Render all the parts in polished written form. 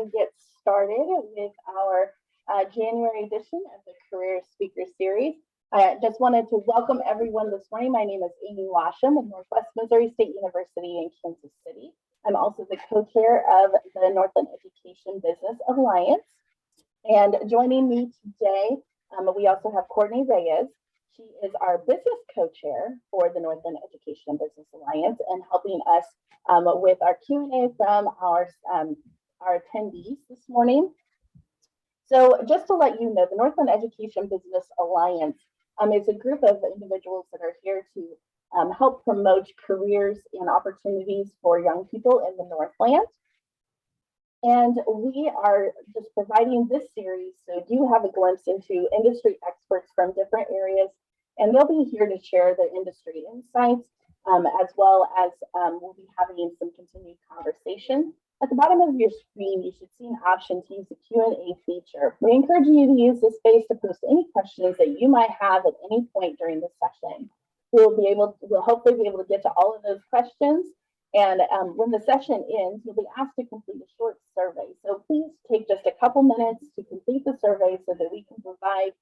Get started with our January edition of the Career Speaker Series. I just wanted to welcome everyone this morning. My name is Amy Washam of Northwest Missouri State University in Kansas City. I'm also the co-chair of the Northland Education Business Alliance. And joining me today, we also have Courtney Reyes. She is our business co-chair for the Northland Education Business Alliance and helping us with our Q&A from our attendees this morning. So just to let you know, the Northland Education Business Alliance is a group of individuals that are here to help promote careers and opportunities for young people in the Northland. And we are just providing this series so you have a glimpse into industry experts from different areas, and they'll be here to share their industry insights, as well as we'll be having some continued conversation. At the bottom of your screen, you should see an option to use the Q&A feature. We encourage you to use this space to post any questions that you might have at any point during the session. We'll hopefully be able to get to all of those questions. And when the session ends, you'll be asked to complete a short survey. So please take just a couple minutes to complete the survey so that we can provide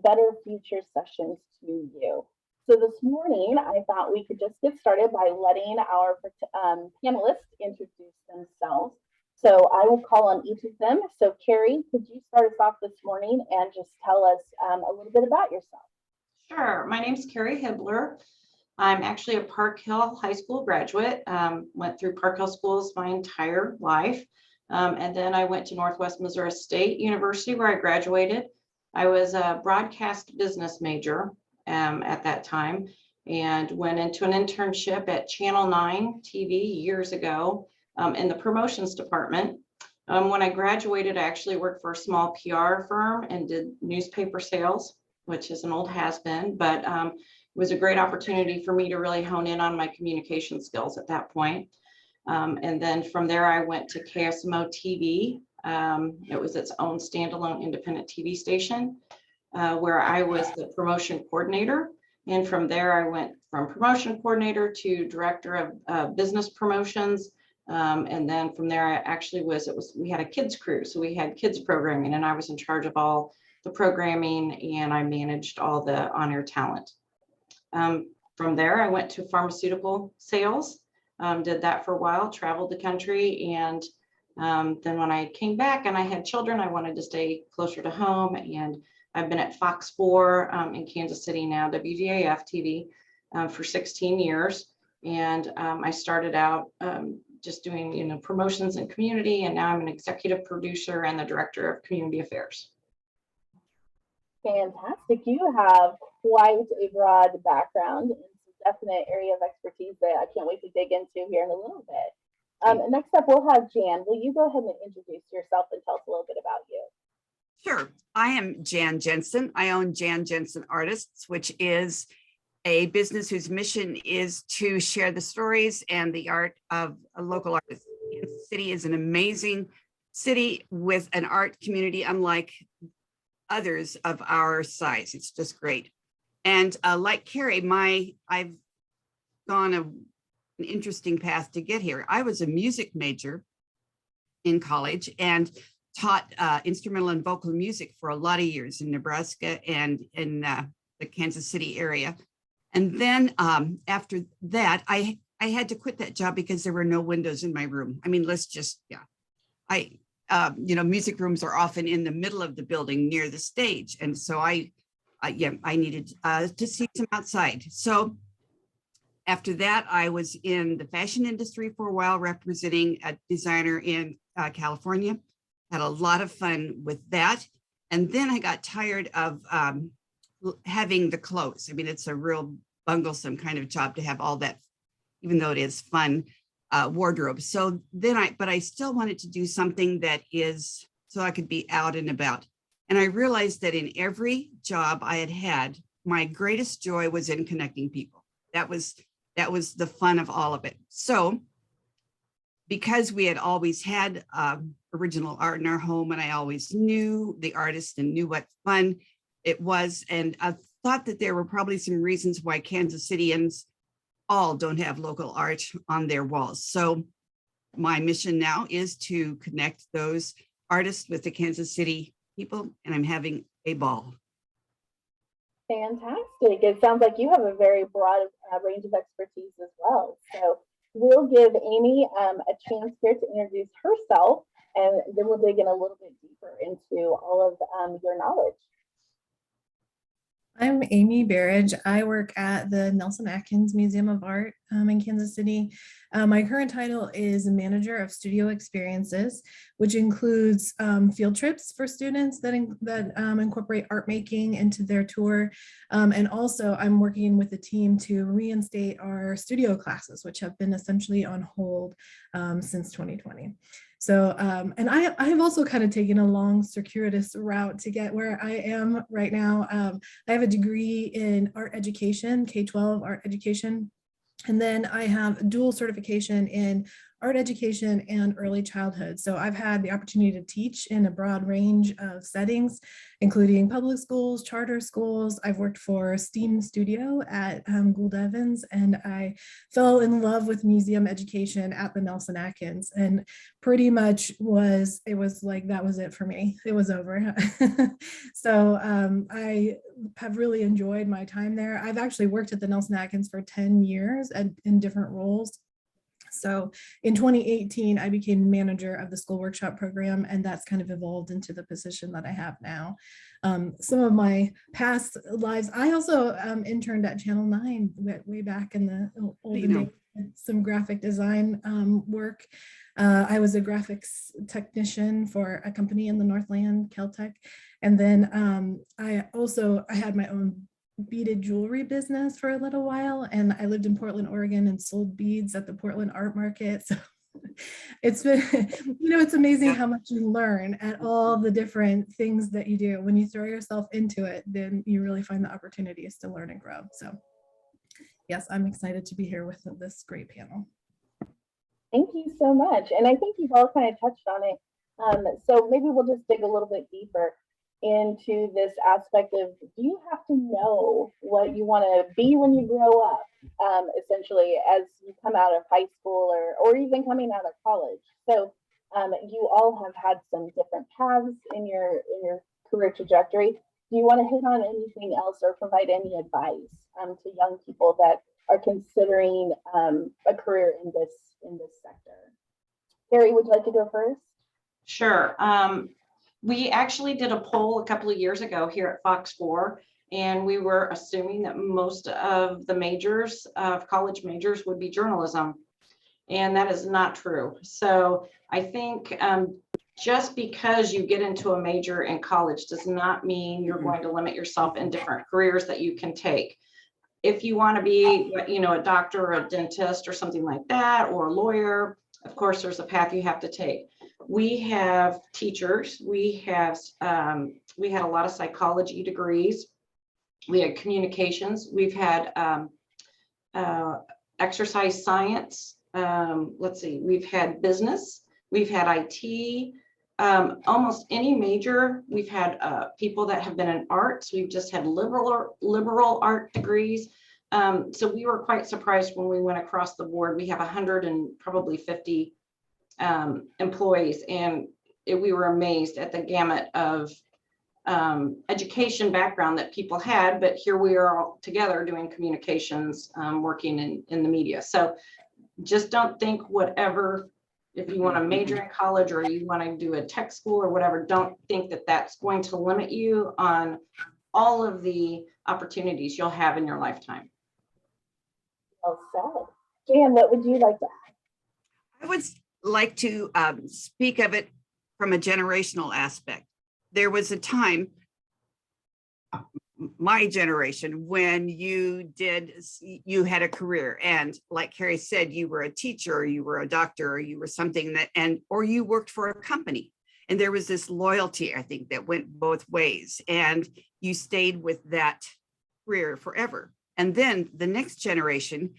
better future sessions to you. So this morning, I thought we could just get started by letting our panelists introduce themselves. So I will call on each of them. So Carrie, could you start us off this morning and just tell us a little bit about yourself? Sure. My name is Carrie Hibbler. I'm actually a Park Hill High School graduate. Went through Park Hill schools my entire life. And then I went to Northwest Missouri State University where I graduated. I was a broadcast business major at that time and went into an internship at Channel 9 TV years ago in the promotions department. When I graduated, I actually worked for a small PR firm and did newspaper sales, which is an old has-been, but it was a great opportunity for me to really hone in on my communication skills at that point. And then from there, I went to KSMO TV. It was its own standalone independent TV station where I was the promotion coordinator. And from there, I went from promotion coordinator to director of business promotions. And then from there, I actually we had a kids crew. So we had kids programming and I was in charge of all the programming and I managed all the on-air talent. From there, I went to pharmaceutical sales, did that for a while, traveled the country. And then when I came back and I had children, I wanted to stay closer to home. And I've been at Fox 4 in Kansas City now, WDAF-TV, for 16 years. And I started out just doing promotions and community. And now I'm an executive producer and the director of community affairs. Fantastic. You have quite a broad background and some definite area of expertise that I can't wait to dig into here in a little bit. Next up, we'll have Jan. Will you go ahead and introduce yourself and tell us a little bit about you? Sure. I am Jan Jensen. I own Jan Jensen Artists, which is a business whose mission is to share the stories and the art of a local artist. Kansas City is an amazing city with an art community unlike others of our size. It's just great. And like Carrie, I've gone an interesting path to get here. I was a music major in college and taught instrumental and vocal music for a lot of years in Nebraska and in the Kansas City area. And then after that, I had to quit that job because there were no windows in my room. I mean, music rooms are often in the middle of the building near the stage. And so I needed to see some outside. So after that, I was in the fashion industry for a while, representing a designer in California. Had a lot of fun with that. And then I got tired of having the clothes. I mean, it's a real bunglesome kind of job to have all that, even though it is fun, wardrobe. So then but I still wanted to do something that is so I could be out and about. And I realized that in every job I had, my greatest joy was in connecting people. That was the fun of all of it. So because we had always had original art in our home and I always knew the artist and knew what fun it was. And I thought that there were probably some reasons why Kansas Cityans all don't have local art on their walls. So my mission now is to connect those artists with the Kansas City people, and I'm having a ball. Fantastic. It sounds like you have a very broad range of expertise as well. So we'll give Amy a chance here to introduce herself, and then we'll dig in a little bit deeper into all of your knowledge. I'm Amy Berridge. I work at the Nelson-Atkins Museum of Art in Kansas City. My current title is Manager of Studio Experiences, which includes field trips for students that incorporate art making into their tour. And also I'm working with the team to reinstate our studio classes, which have been essentially on hold since 2020. So, and I have also kind of taken a long circuitous route to get where I am right now. I have a degree in art education, K-12 art education. And then I have dual certification in art education and early childhood. So I've had the opportunity to teach in a broad range of settings, including public schools, charter schools. I've worked for STEAM Studio at Gould Evans, and I fell in love with museum education at the Nelson-Atkins, and pretty much it was like, that was it for me. It was over. So I have really enjoyed my time there. I've actually worked at the Nelson-Atkins for 10 years in different roles. So in 2018, I became manager of the school workshop program, and that's kind of evolved into the position that I have now. Some of my past lives, I also interned at Channel 9 way back in the olden days, some graphic design work. I was a graphics technician for a company in the Northland, Caltech. And then I had my own beaded jewelry business for a little while, and I lived in Portland, Oregon, and sold beads at the Portland Art Market. So it's been, it's amazing how much you learn at all the different things that you do. When you throw yourself into it, then you really find the opportunities to learn and grow. So yes, I'm excited to be here with this great panel. Thank you so much. And I think you've all kind of touched on it. So maybe we'll just dig a little bit deeper into this aspect of, do you have to know what you want to be when you grow up, essentially, as you come out of high school or even coming out of college? So you all have had some different paths in your career trajectory. Do you want to hit on anything else or provide any advice to young people that are considering a career in this sector? Carrie, would you like to go first? Sure. We actually did a poll a couple of years ago here at Fox 4, and we were assuming that most of the majors of college majors would be journalism, and that is not true. So I think just because you get into a major in college does not mean you're going to limit yourself in different careers that you can take. If you want to be, a doctor or a dentist or something like that, or a lawyer, of course, there's a path you have to take. We have teachers. We had a lot of psychology degrees. We had communications. We've had exercise science. We've had business. We've had IT. Almost any major. We've had people that have been in arts. We've just had liberal art degrees. So we were quite surprised when we went across the board. We have 150 employees, and we were amazed at the gamut of education background that people had, but here we are all together doing communications, working in the media. So just don't think if you want to major in college or you want to do a tech school or whatever, don't think that that's going to limit you on all of the opportunities you'll have in your lifetime. Well said. Jan, what would you like to add? I would like to speak of it from a generational aspect. There was a time, my generation, when you had a career, and like Carrie said, you were a teacher, or you were a doctor, or you were something or you worked for a company. And there was this loyalty, I think, that went both ways, and you stayed with that career forever. And then the next generation,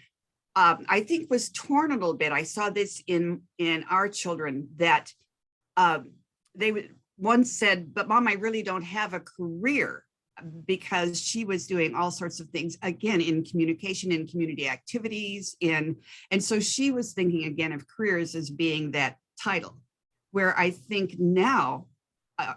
I think, was torn a little bit. I saw this in our children, that they would once said, "But Mom, I really don't have a career." because she was doing all sorts of things, again, in communication, in community activities, and so she was thinking again of careers as being that title, where I think now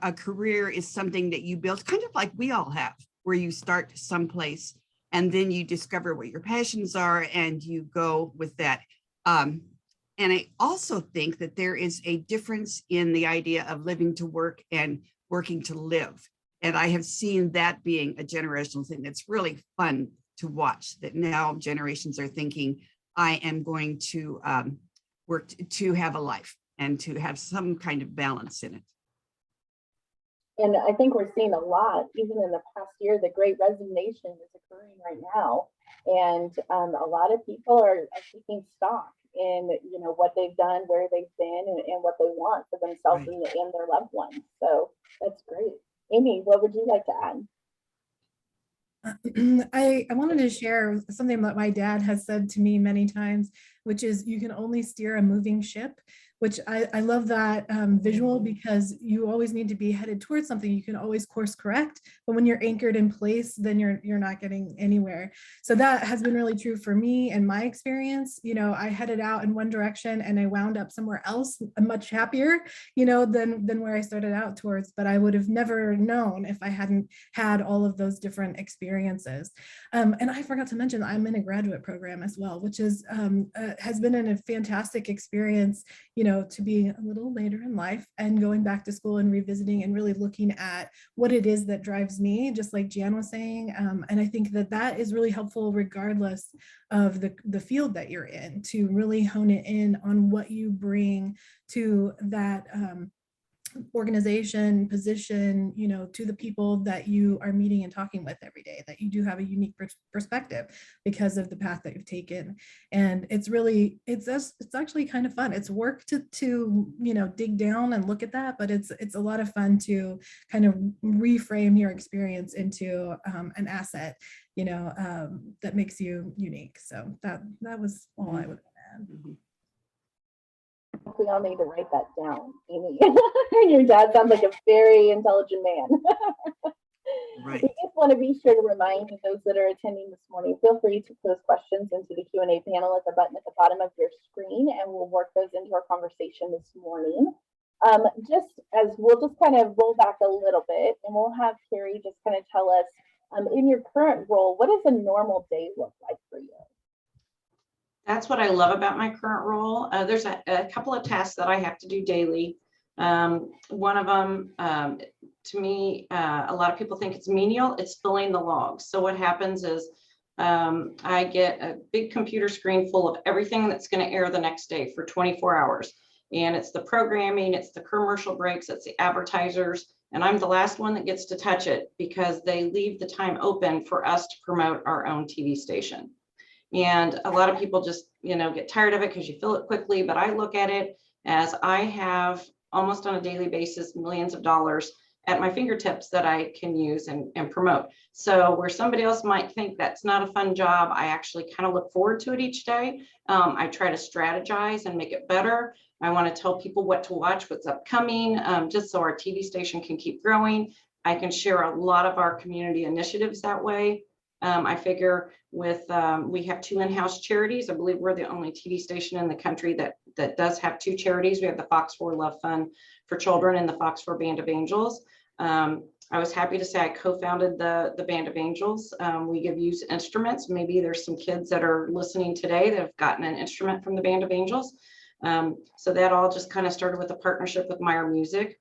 a career is something that you build kind of like we all have, where you start someplace and then you discover what your passions are and you go with that. And I also think that there is a difference in the idea of living to work and working to live. And I have seen that being a generational thing that's really fun to watch, that now generations are thinking, I am going to work to have a life and to have some kind of balance in it. And I think we're seeing a lot, even in the past year, the great resignation is occurring right now. And a lot of people are taking stock in, you know, what they've done, where they've been, and what they want for themselves and their loved ones. So that's great. Amy, what would you like to add? I wanted to share something that my dad has said to me many times, which is you can only steer a moving ship, which I love that visual, because you always need to be headed towards something. You can always course correct, but when you're anchored in place, then you're not getting anywhere. So that has been really true for me and my experience. You know, I headed out in one direction and I wound up somewhere else, much happier, you know, than where I started out towards, but I would have never known if I hadn't had all of those different experiences. And I forgot to mention, I'm in a graduate program as well, which is has been a fantastic experience, you know, to be a little later in life and going back to school and revisiting and really looking at what it is that drives me, just like Jan was saying. And I think that that is really helpful regardless of the field that you're in, to really hone it in on what you bring to that organization, position, you know, to the people that you are meeting and talking with every day, that you do have a unique perspective because of the path that you've taken. And it's really, it's actually kind of fun. It's work to you know, dig down and look at that, but it's a lot of fun to kind of reframe your experience into an asset, you know, that makes you unique. So that was all I would add. We all need to write that down, Amy. Your dad sounds like a very intelligent man. Right. We just want to be sure to remind those that are attending this morning, feel free to post questions into the Q&A panel at the button at the bottom of your screen, and we'll work those into our conversation this morning. Just as we'll just kind of roll back a little bit, and we'll have Carrie just kind of tell us, in your current role, what does a normal day look like for you? That's what I love about my current role. There's a couple of tasks that I have to do daily. One of them, to me, a lot of people think it's menial. It's filling the logs. So what happens is I get a big computer screen full of everything that's going to air the next day for 24 hours. And it's the programming, it's the commercial breaks, it's the advertisers. And I'm the last one that gets to touch it because they leave the time open for us to promote our own TV station. And a lot of people just, you know, get tired of it because you fill it quickly. But I look at it as I have almost on a daily basis millions of dollars at my fingertips that I can use and promote. So where somebody else might think that's not a fun job, I actually kind of look forward to it each day. I try to strategize and make it better. I want to tell people what to watch, what's upcoming, just so our TV station can keep growing. I can share a lot of our community initiatives that way. I figure with, we have 2 in-house charities. I believe we're the only TV station in the country that does have 2 charities. We have the Fox 4 Love Fund for Children and the Fox 4 Band of Angels. I was happy to say I co-founded the Band of Angels. We give used instruments. Maybe there's some kids that are listening today that have gotten an instrument from the Band of Angels. So that all just kind of started with a partnership with Meyer Music.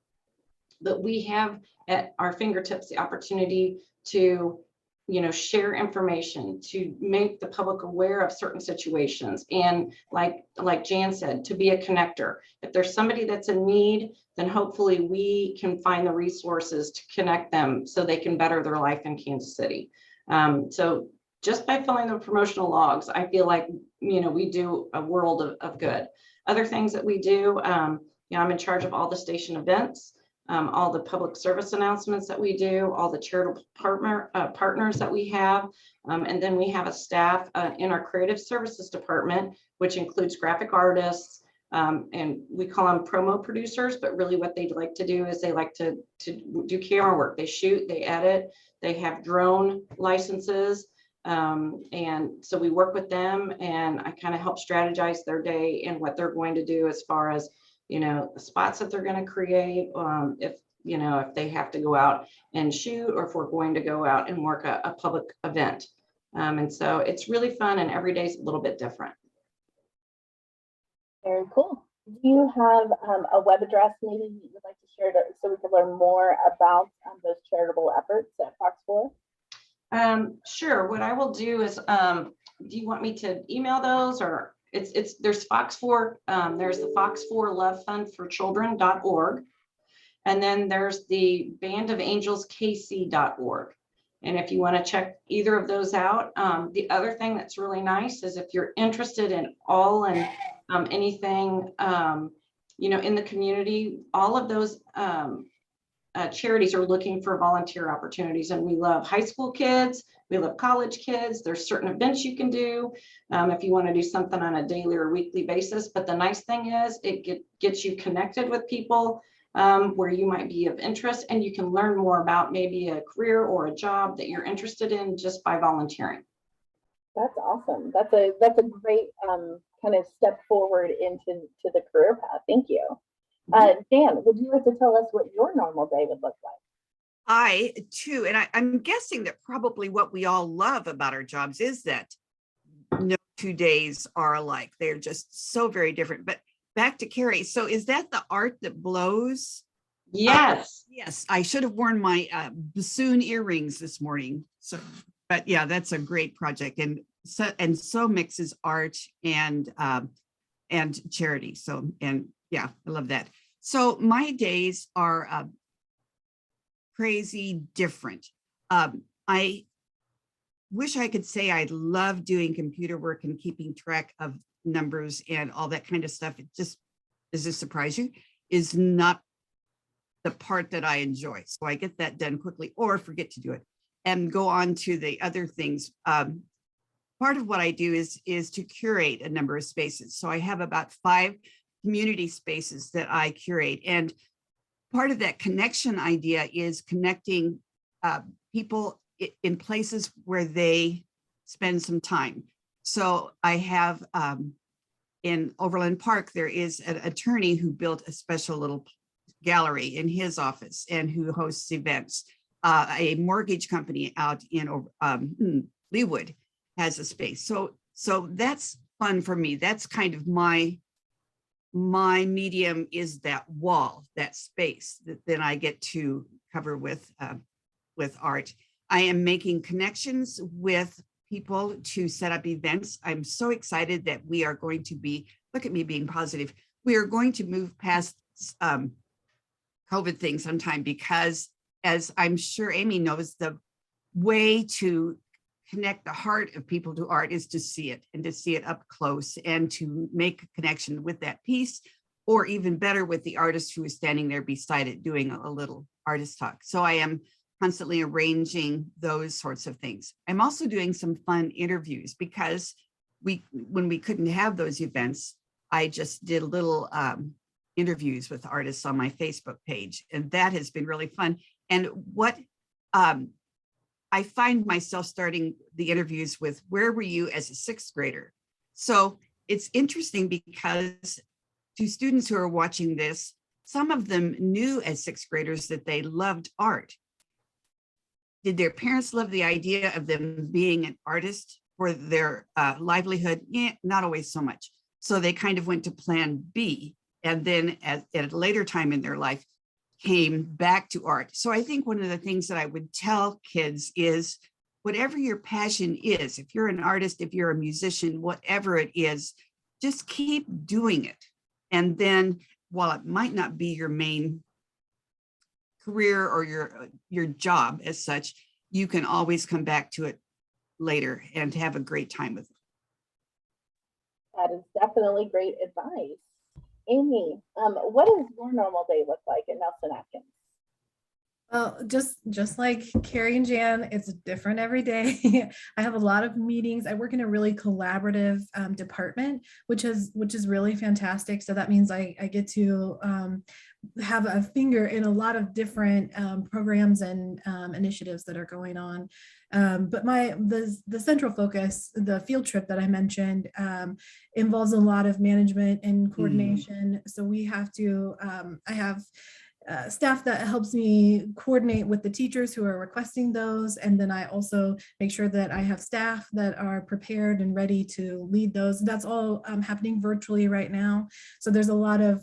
But we have at our fingertips the opportunity to, you know, share information, to make the public aware of certain situations. And like Jan said, to be a connector. If there's somebody that's in need, then hopefully we can find the resources to connect them so they can better their life in Kansas City. So just by filling the promotional logs, I feel like, you know, we do a world of good. Other things that we do, you know, I'm in charge of all the station events. All the public service announcements that we do, all the charitable partners that we have. And then we have a staff in our creative services department, which includes graphic artists, And we call them promo producers, but really what they like to do is they like to do camera work. They shoot, they edit, they have drone licenses. And so we work with them, and I kind of help strategize their day and what they're going to do as far as, the spots that they're going to create. If they have to go out and shoot, or if we're going to go out and work a public event. And so it's really fun, and every day is a little bit different. Very cool. Do you have a web address maybe you would like to share so we can learn more about those charitable efforts at Fox 4? Sure. What I will do is, do you want me to email those, or there's Fox 4, there's the Fox 4 Love Fund for Children.org. And then there's the Band of Angels KC.org. And if you want to check either of those out, the other thing that's really nice is if you're interested in all and anything, in the community, all of those charities are looking for volunteer opportunities. And we love high school kids. We love college kids. There's certain events you can do if you want to do something on a daily or weekly basis. But the nice thing is it gets you connected with people where you might be of interest, and you can learn more about maybe a career or a job that you're interested in just by volunteering. That's awesome. That's a great kind of step forward into the career path. Thank you. Dan, would you like to tell us what your normal day would look like? I too, and I'm guessing that probably what we all love about our jobs is that no 2 days are alike. They're just so very different. But back to Carrie. So is that the art that blows? Yes. Yes, I should have worn my bassoon earrings this morning. So, but yeah, that's a great project, and so mixes art and charity. So, and yeah, I love that. So my days are crazy different. I wish I could say I love doing computer work and keeping track of numbers and all that kind of stuff. It just, does this surprise you, is not the part that I enjoy. So I get that done quickly or forget to do it and go on to the other things. Part of what I do is to curate a number of spaces. So I have about 5 community spaces that I curate. And part of that connection idea is connecting people in places where they spend some time. So I have in Overland Park, there is an attorney who built a special little gallery in his office and who hosts events. A mortgage company out in Leawood has a space. So that's fun for me. That's kind of my medium, is that wall, that space that then I get to cover with art. I am making connections with people to set up events. I'm so excited that we are going to be, look at me being positive, we are going to move past COVID thing sometime, because as I'm sure Amy knows, the way to connect the heart of people to art is to see it, and to see it up close, and to make a connection with that piece, or even better with the artist who is standing there beside it doing a little artist talk. So I am constantly arranging those sorts of things. I'm also doing some fun interviews, because when we couldn't have those events, I just did little interviews with artists on my Facebook page, and that has been really fun. And what I find myself starting the interviews with, where were you as a 6th grader? So it's interesting, because to students who are watching this, some of them knew as 6th graders that they loved art. Did their parents love the idea of them being an artist for their livelihood? Yeah, not always so much. So they kind of went to plan B, and then at a later time in their life came back to art. So I think one of the things that I would tell kids is, whatever your passion is, if you're an artist, if you're a musician, whatever it is, just keep doing it. And then, while it might not be your main career or your job as such, you can always come back to it later and have a great time with it. That is definitely great advice. Amy, what does your normal day look like in Nelson-Atkins? Just like Carrie and Jan, it's different every day. I have a lot of meetings. I work in a really collaborative department, which is really fantastic. So that means I get to have a finger in a lot of different programs and initiatives that are going on. But the central focus, the field trip that I mentioned, involves a lot of management and coordination. So we have to, I have staff that helps me coordinate with the teachers who are requesting those. And then I also make sure that I have staff that are prepared and ready to lead those. That's all happening virtually right now. So there's a lot of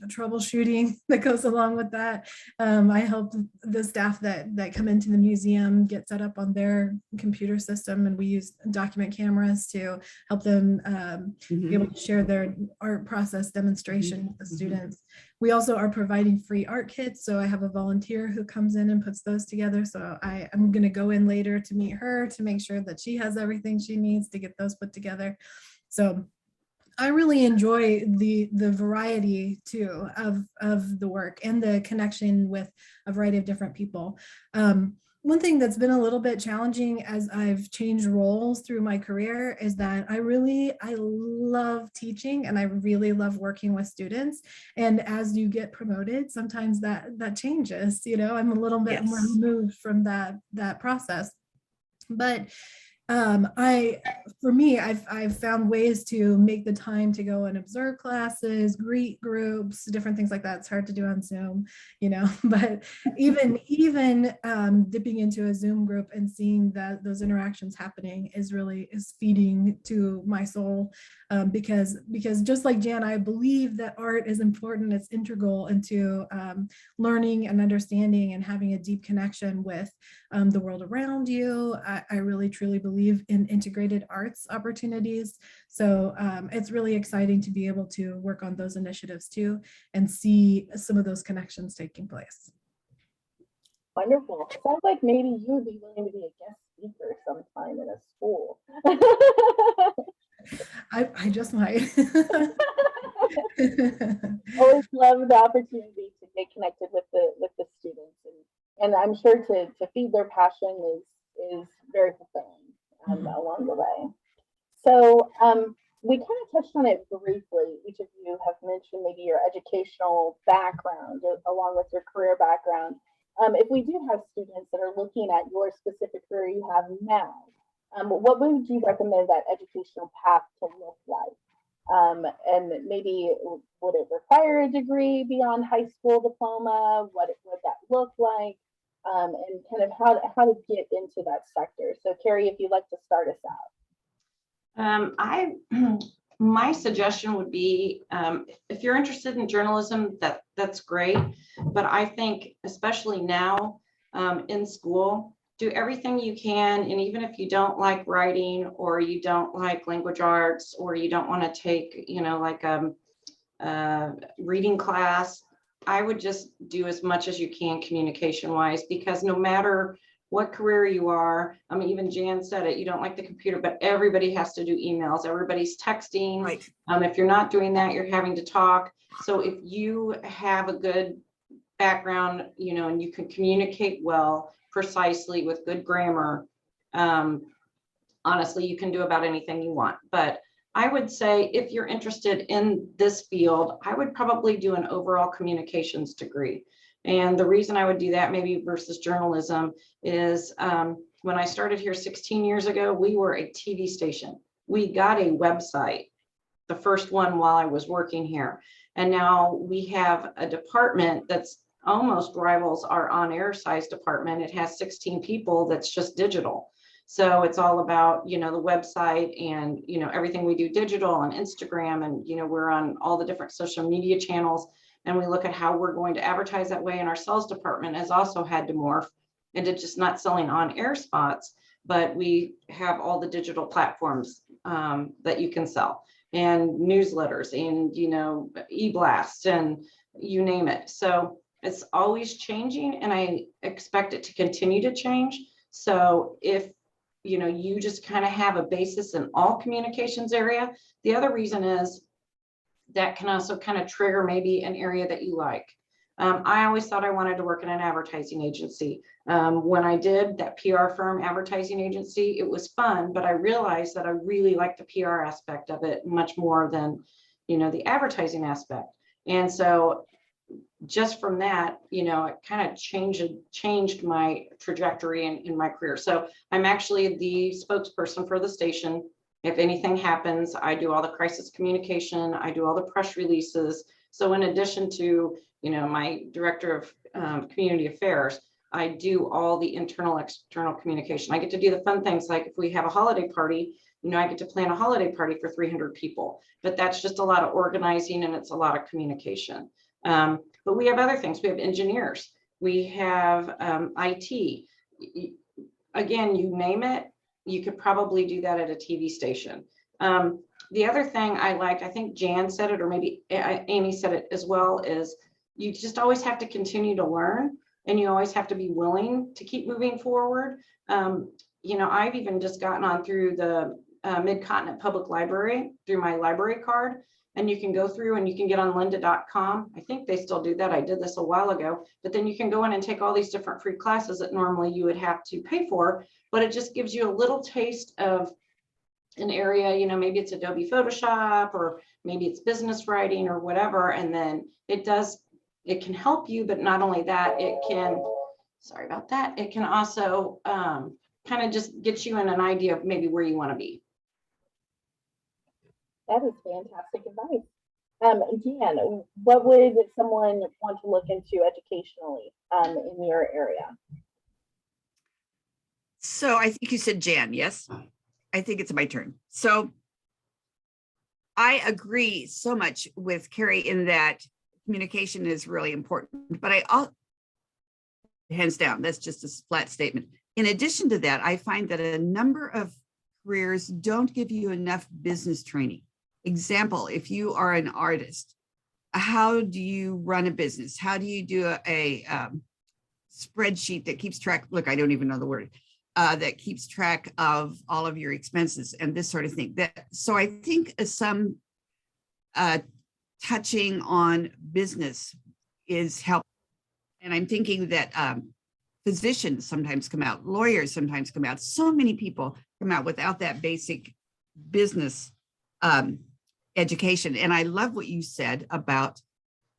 troubleshooting that goes along with that. I help the staff that come into the museum get set up on their computer system, and we use document cameras to help them be able to share their art process demonstration with the students. We also are providing free art kits. So I have a volunteer who comes in and puts those together. So I'm going to go in later to meet her to make sure that she has everything she needs to get those put together. So I really enjoy the variety too of the work and the connection with a variety of different people. One thing that's been a little bit challenging as I've changed roles through my career is that I love teaching and I really love working with students. And as you get promoted, sometimes that changes, I'm a little bit more removed from that process. But for me, I've found ways to make the time to go and observe classes, greet groups, different things like that. It's hard to do on Zoom, but even dipping into a Zoom group and seeing that those interactions happening is feeding to my soul. Because just like Jan, I believe that art is important. It's integral into learning and understanding and having a deep connection with the world around you. I really truly believe in integrated arts opportunities. So it's really exciting to be able to work on those initiatives too and see some of those connections taking place. Wonderful. Sounds like maybe you would be willing to be a guest speaker sometime in a school. I just might. Always love the opportunity to get connected with the students, and I'm sure to feed their passion is very fulfilling along the way. So we kind of touched on it briefly. Each of you have mentioned maybe your educational background along with your career background. If we do have students that are looking at your specific career you have now, what would you recommend that educational path to look like? And maybe would it require a degree beyond high school diploma? What would that look like? And kind of how to get into that sector. So Carrie, if you'd like to start us out. My suggestion would be, if you're interested in journalism, that's great. But I think especially now in school, do everything you can. And even if you don't like writing or you don't like language arts or you don't want to take, like a reading class, I would just do as much as you can communication wise, because no matter what career you are, I mean, even Jan said it, you don't like the computer, but everybody has to do emails. Everybody's texting. Right. If you're not doing that, you're having to talk. So if you have a good background, and you can communicate well, precisely with good grammar, honestly, you can do about anything you want. But I would say if you're interested in this field, I would probably do an overall communications degree. And the reason I would do that maybe versus journalism is when I started here 16 years ago, we were a TV station. We got a website, the first one while I was working here. And now we have a department that's almost rivals our on-air size department. It has 16 people that's just digital. So it's all about, the website and, everything we do digital on Instagram, and, we're on all the different social media channels, and we look at how we're going to advertise that way. And our sales department has also had to morph into just not selling on air spots, but we have all the digital platforms that you can sell, and newsletters and, e-blasts and you name it. So it's always changing, and I expect it to continue to change. So if you just kind of have a basis in all communications area. The other reason is that can also kind of trigger maybe an area that you like. I always thought I wanted to work in an advertising agency. When I did that PR firm advertising agency, it was fun, but I realized that I really liked the PR aspect of it much more than, the advertising aspect. And so just from that, it kind of changed my trajectory in my career. So I'm actually the spokesperson for the station. If anything happens, I do all the crisis communication, I do all the press releases. So in addition to, my director of community affairs, I do all the internal, external communication. I get to do the fun things like if we have a holiday party, I get to plan a holiday party for 300 people, but that's just a lot of organizing and it's a lot of communication. But we have other things. We have engineers, we have IT. Again, you name it, you could probably do that at a TV station. The other thing I liked, I think Jan said it, or maybe Amy said it as well, is you just always have to continue to learn and you always have to be willing to keep moving forward. I've even just gotten on through the Mid-Continent Public Library through my library card, and you can go through and you can get on lynda.com. I think they still do that. I did this a while ago, but then you can go in and take all these different free classes that normally you would have to pay for, but it just gives you a little taste of an area, maybe it's Adobe Photoshop, or maybe it's business writing or whatever. And then it can help you, but not only that, it can also kind of just get you in an idea of maybe where you want to be. That is fantastic advice. Jan, what would someone want to look into educationally in your area? So I think you said Jan, yes? I think it's my turn. So I agree so much with Carrie in that communication is really important, but hands down, that's just a flat statement. In addition to that, I find that a number of careers don't give you enough business training. Example, if you are an artist, how do you run a business? How do you do a spreadsheet that keeps track? Look, I don't even know the word. That keeps track of all of your expenses and this sort of thing. So I think some touching on business is helpful. And I'm thinking that physicians sometimes come out, lawyers sometimes come out. So many people come out without that basic business education. And I love what you said about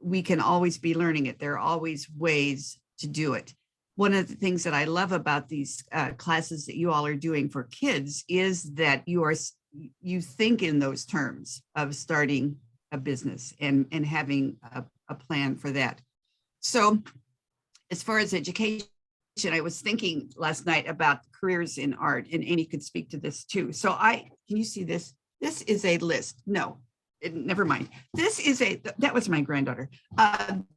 we can always be learning it. There are always ways to do it. One of the things that I love about these classes that you all are doing for kids is that you think in those terms of starting a business and having a plan for that. So as far as education, I was thinking last night about careers in art, and Amy could speak to this too. So can you see this? This is a list. No, never mind. That was my granddaughter.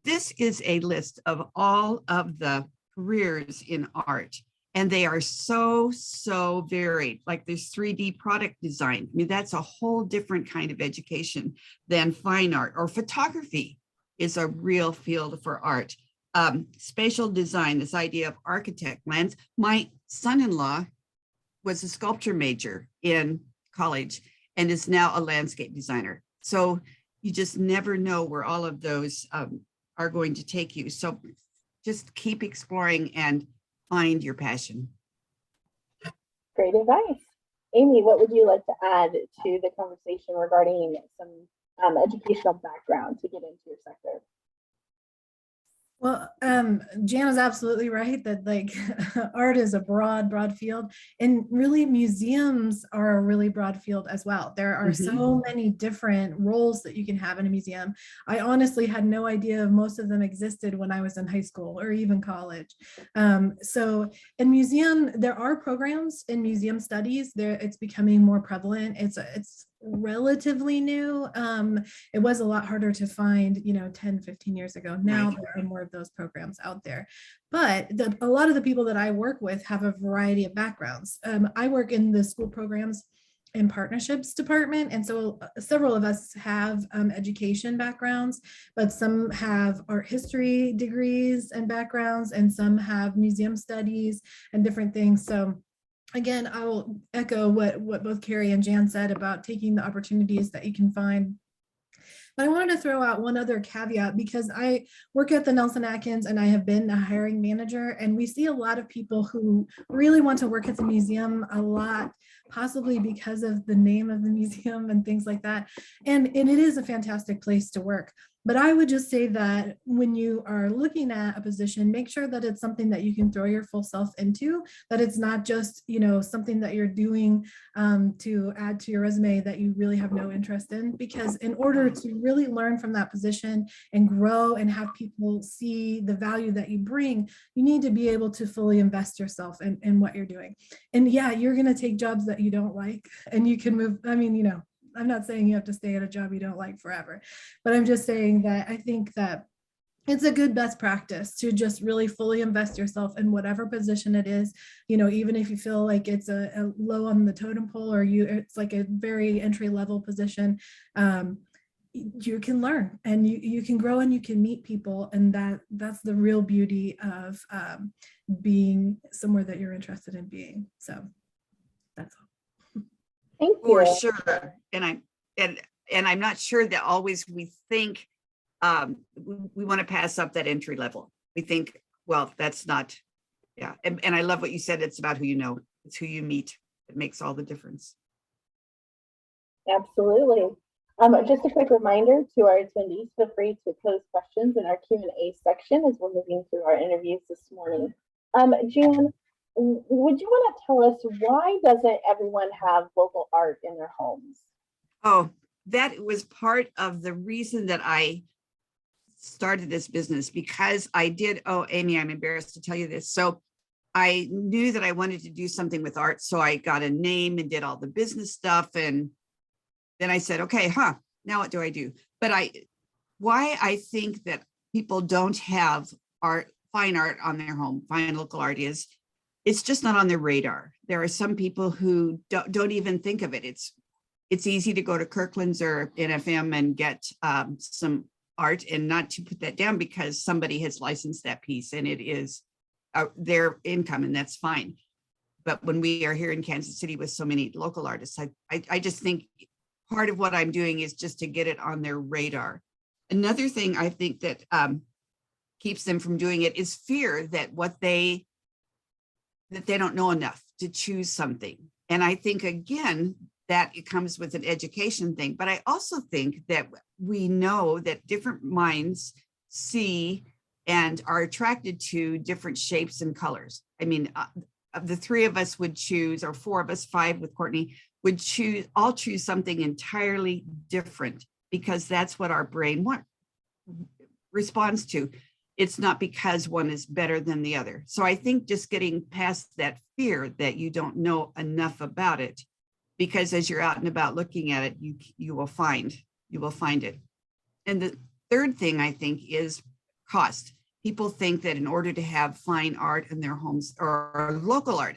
This is a list of all of the careers in art, and they are so varied. Like there's 3D product design. I mean, that's a whole different kind of education than fine art, or photography is a real field for art. Spatial design, this idea of architect lens. My son-in-law was a sculpture major in college and is now a landscape designer. So you just never know where all of those are going to take you. So just keep exploring and find your passion. Great advice. Amy, what would you like to add to the conversation regarding some educational background to get into your sector? Well, Jan is absolutely right that like art is a broad field, and really museums are a really broad field as well. There are so many different roles that you can have in a museum. I honestly had no idea most of them existed when I was in high school or even college. So in museum, there are programs in museum studies. It's becoming more prevalent. It's relatively new. It was a lot harder to find, 10, 15 years ago. Now there are more of those programs out there. But a lot of the people that I work with have a variety of backgrounds. I work in the school programs and partnerships department. And so several of us have education backgrounds, but some have art history degrees and backgrounds, and some have museum studies and different things. So again, I will echo what both Carrie and Jan said about taking the opportunities that you can find. But I wanted to throw out one other caveat because I work at the Nelson-Atkins and I have been a hiring manager, and we see a lot of people who really want to work at the museum a lot, possibly because of the name of the museum and things like that. And it is a fantastic place to work. But I would just say that when you are looking at a position, make sure that it's something that you can throw your full self into, that it's not just, something that you're doing to add to your resume that you really have no interest in. Because in order to really learn from that position and grow and have people see the value that you bring, you need to be able to fully invest yourself in what you're doing. And yeah, you're going to take jobs that you don't like and you can move. I mean, I'm not saying you have to stay at a job you don't like forever, but I'm just saying that I think that it's a good best practice to just really fully invest yourself in whatever position it is, even if you feel like it's a low on the totem pole or it's like a very entry level position. You can learn and you can grow and you can meet people, and that's the real beauty of being somewhere that you're interested in being. So that's all. Thank For you. sure. And I'm not sure that always we think we want to pass up that entry level. We think, well, that's not, yeah. And I love what you said. It's about who you know. It's who you meet. It makes all the difference. Absolutely. Just a quick reminder to our attendees, feel free to pose questions in our Q&A section as we're moving through our interviews this morning. Jan, would you want to tell us why doesn't everyone have local art in their homes? Oh, that was part of the reason that I started this business, because I did, oh, Amy, I'm embarrassed to tell you this. So I knew that I wanted to do something with art. So I got a name and did all the business stuff. And then I said, okay, now what do I do? But why I think that people don't have fine art on their home, fine local art is, it's just not on their radar. There are some people who don't even think of it. It's easy to go to Kirkland's or NFM and get some art and not to put that down because somebody has licensed that piece and it is their income, and that's fine. But when we are here in Kansas City with so many local artists, I just think part of what I'm doing is just to get it on their radar. Another thing I think that keeps them from doing it is fear that they don't know enough to choose something. And I think, again, that it comes with an education thing. But I also think that we know that different minds see and are attracted to different shapes and colors. I mean, of the three of us would choose, or four of us, five with Courtney, would all choose something entirely different because that's what our brain responds to. It's not because one is better than the other. So I think just getting past that fear that you don't know enough about it, because as you're out and about looking at it, you will find it. And the third thing I think is cost. People think that in order to have fine art in their homes or local art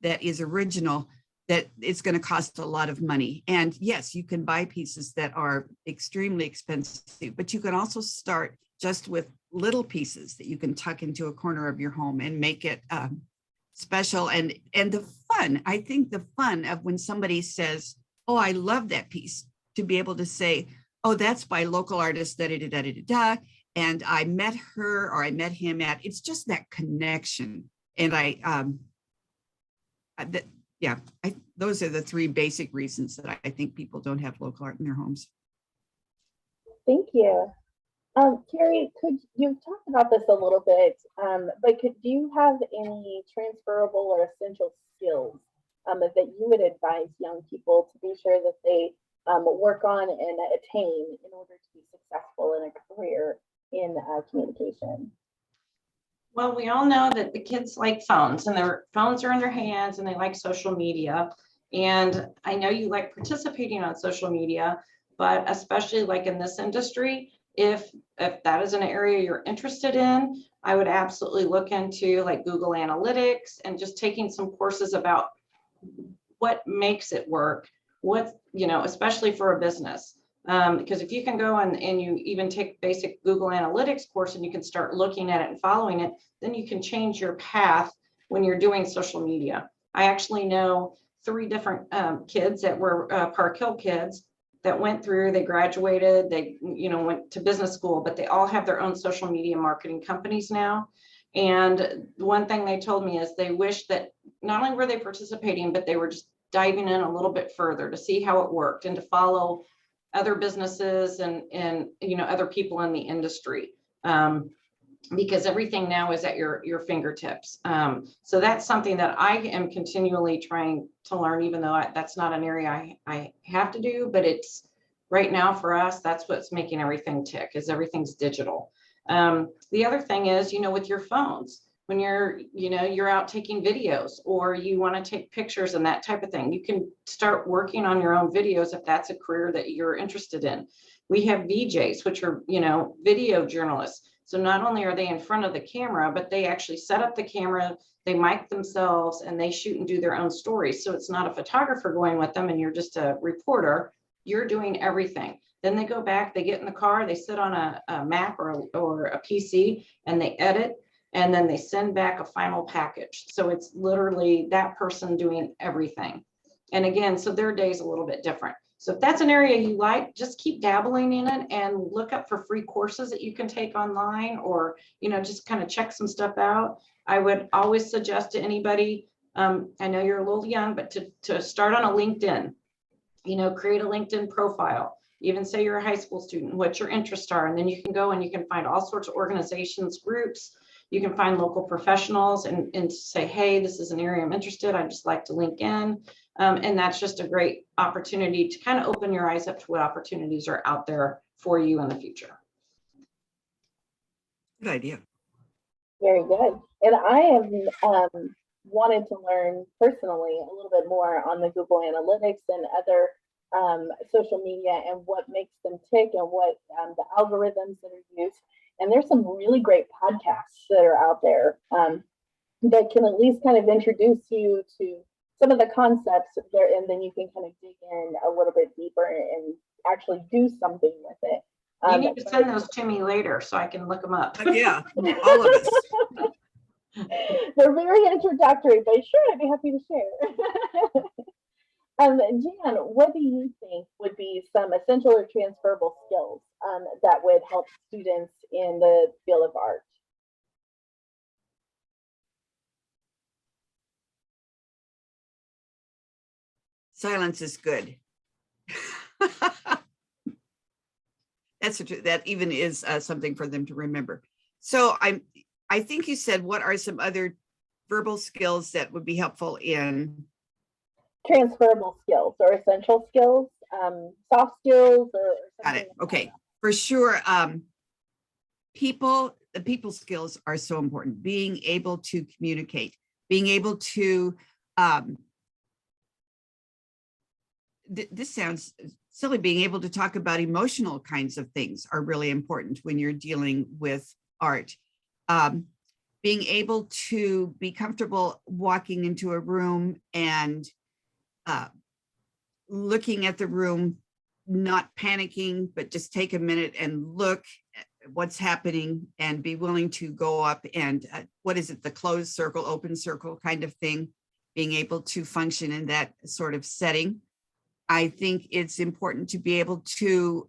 that is original, that it's going to cost a lot of money. And yes, you can buy pieces that are extremely expensive, but you can also start just with little pieces that you can tuck into a corner of your home and make it special. And the fun, I think the fun of when somebody says, oh, I love that piece, to be able to say, oh, that's by local artist, da-da-da-da-da-da, and I met her or I met him at, it's just that connection. And those are the three basic reasons that I think people don't have local art in their homes. Thank you. Carrie, you've talked about this a little bit, but do you have any transferable or essential skills that you would advise young people to be sure that they work on and attain in order to be successful in a career in communication? Well, we all know that the kids like phones, and their phones are in their hands, and they like social media. And I know you like participating on social media, but especially like in this industry, if that is an area you're interested in, I would absolutely look into like Google Analytics and just taking some courses about what makes it work, especially for a business. Because if you can go and you even take basic Google Analytics course and you can start looking at it and following it, then you can change your path when you're doing social media. I actually know 3 different kids that were Park Hill kids that went through, they graduated, they, went to business school, but they all have their own social media marketing companies now. And one thing they told me is they wish that not only were they participating, but they were just diving in a little bit further to see how it worked and to follow other businesses and other people in the industry. Because everything now is at your fingertips. So that's something that I am continually trying to learn, even though that's not an area I have to do, but it's right now for us, that's what's making everything tick, is everything's digital. The other thing is, with your phones, when you're out taking videos or you want to take pictures and that type of thing, you can start working on your own videos if that's a career that you're interested in. We have VJs, which are, video journalists. So not only are they in front of the camera, but they actually set up the camera, they mic themselves, and they shoot and do their own stories. So it's not a photographer going with them and you're just a reporter, you're doing everything. Then they go back, they get in the car, they sit on a Mac or a PC and they edit, and then they send back a final package. So it's literally that person doing everything. And again, so their day is a little bit different. So if that's an area you like, just keep dabbling in it and look up for free courses that you can take online, or, just kind of check some stuff out. I would always suggest to anybody, I know you're a little young, but to start on a LinkedIn, create a LinkedIn profile, even say you're a high school student, what your interests are. And then you can go and you can find all sorts of organizations, groups. You can find local professionals and say, hey, this is an area I'm interested. I'd just like to link in. And that's just a great opportunity to kind of open your eyes up to what opportunities are out there for you in the future. Good idea. Very good. And I have wanted to learn personally a little bit more on the Google Analytics and other social media and what makes them tick and what the algorithms that are used. And there's some really great podcasts that are out there that can at least kind of introduce you to some of the concepts there, and then you can kind of dig in a little bit deeper and actually do something with it. You need to send those to me later so I can look them up. Yeah, all of us. They're very introductory, but sure, I'd be happy to share. Jan, what do you think would be some essential or transferable skills that would help students in the field of art? Silence is good. That even is something for them to remember. So I think you said, what are some other verbal skills that would be helpful in Transferable skills or essential skills, soft skills or got it. Okay, for sure. The people skills are so important. Being able to communicate, being able to this sounds silly, being able to talk about emotional kinds of things are really important when you're dealing with art. Being able to be comfortable walking into a room and looking at the room, not panicking, but just take a minute and look at what's happening and be willing to go up and what is it, the closed circle, open circle kind of thing, being able to function in that sort of setting. I think it's important to be able to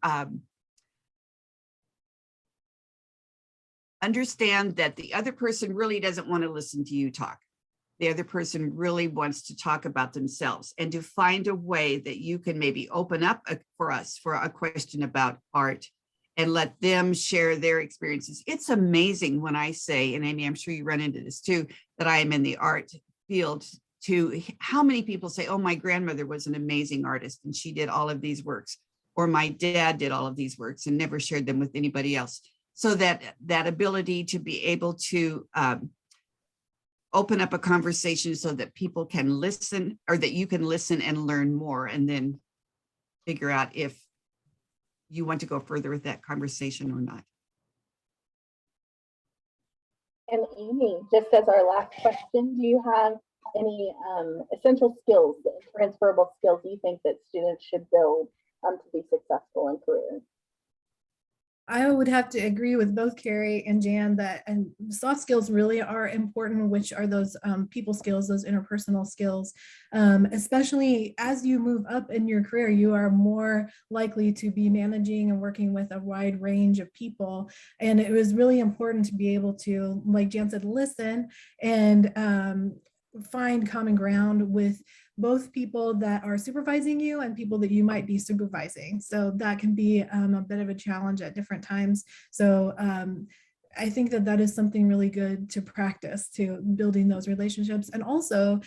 understand that the other person really doesn't want to listen to you talk. The other person really wants to talk about themselves, and to find a way that you can maybe open up for a question about art and let them share their experiences. It's amazing when I say, and Amy, I'm sure you run into this too, that I am in the art field, to how many people say, oh, my grandmother was an amazing artist and she did all of these works, or my dad did all of these works and never shared them with anybody else. So that ability to be able to open up a conversation so that people can listen, or that you can listen and learn more, and then figure out if you want to go further with that conversation or not. And Amy, just as our last question, do you have any essential skills, transferable skills you think that students should build to be successful in careers? I would have to agree with both Carrie and Jan that and soft skills really are important, which are those people skills, those interpersonal skills. Especially as you move up in your career, you are more likely to be managing and working with a wide range of people. And it was really important to be able to, like Jan said, listen and find common ground with both people that are supervising you and people that you might be supervising. So that can be a bit of a challenge at different times. So I think that that is something really good to practice, to building those relationships, and also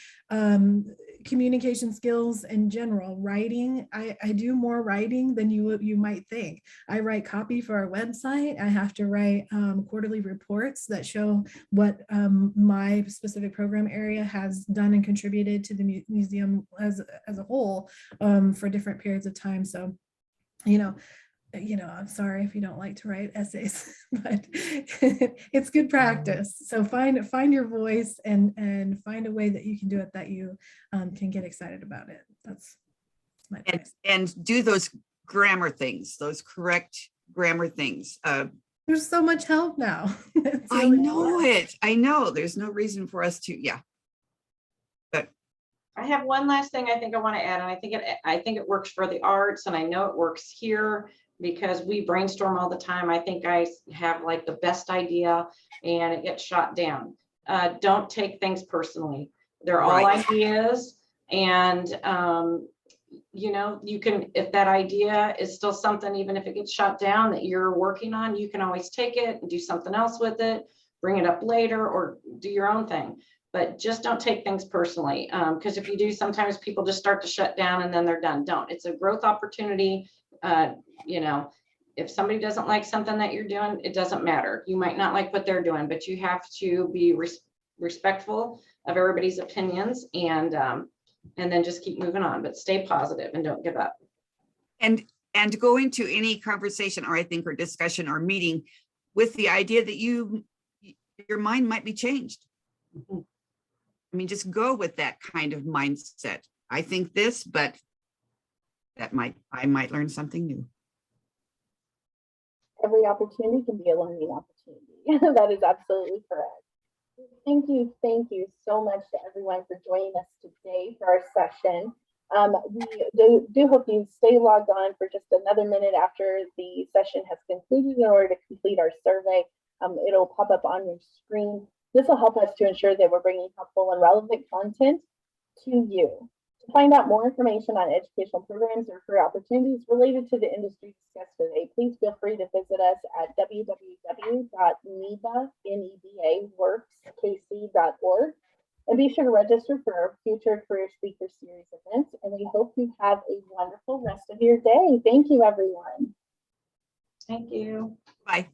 communication skills in general. Writing, I do more writing than you might think. I write copy for our website. I have to write quarterly reports that show what my specific program area has done and contributed to the museum as a whole for different periods of time. So, I'm sorry if you don't like to write essays, but it's good practice. So find your voice and find a way that you can do it that you can get excited about it. That's my advice. And do those grammar things, those correct grammar things. There's so much help now. I know it. I know. There's no reason for us to, yeah. But I have one last thing I think I want to add, and I think it works for the arts, and I know it works here because we brainstorm all the time. I think I have like the best idea and it gets shot down. Don't take things personally. They're all ideas, and you can, if that idea is still something, even if it gets shot down that you're working on, you can always take it and do something else with it, bring it up later, or do your own thing. But just don't take things personally, because if you do, sometimes people just start to shut down and then they're done. Don't. It's a growth opportunity. If somebody doesn't like something that you're doing, it doesn't matter. You might not like what they're doing, but you have to be respectful of everybody's opinions, and then just keep moving on, but stay positive and don't give up. And go into any conversation or discussion or meeting with the idea that your mind might be changed. Mm-hmm. I mean, just go with that kind of mindset. I think this, but I might learn something new. Every opportunity can be a learning opportunity. That is absolutely correct. Thank you so much to everyone for joining us today for our session. We do hope you stay logged on for just another minute after the session has concluded in order to complete our survey. It'll pop up on your screen. This will help us to ensure that we're bringing helpful and relevant content to you. To find out more information on educational programs or career opportunities related to the industry discussed today, please feel free to visit us at www.nebaworkskc.org, and be sure to register for our future Career Speaker Series events. And we hope you have a wonderful rest of your day. Thank you, everyone. Thank you. Bye.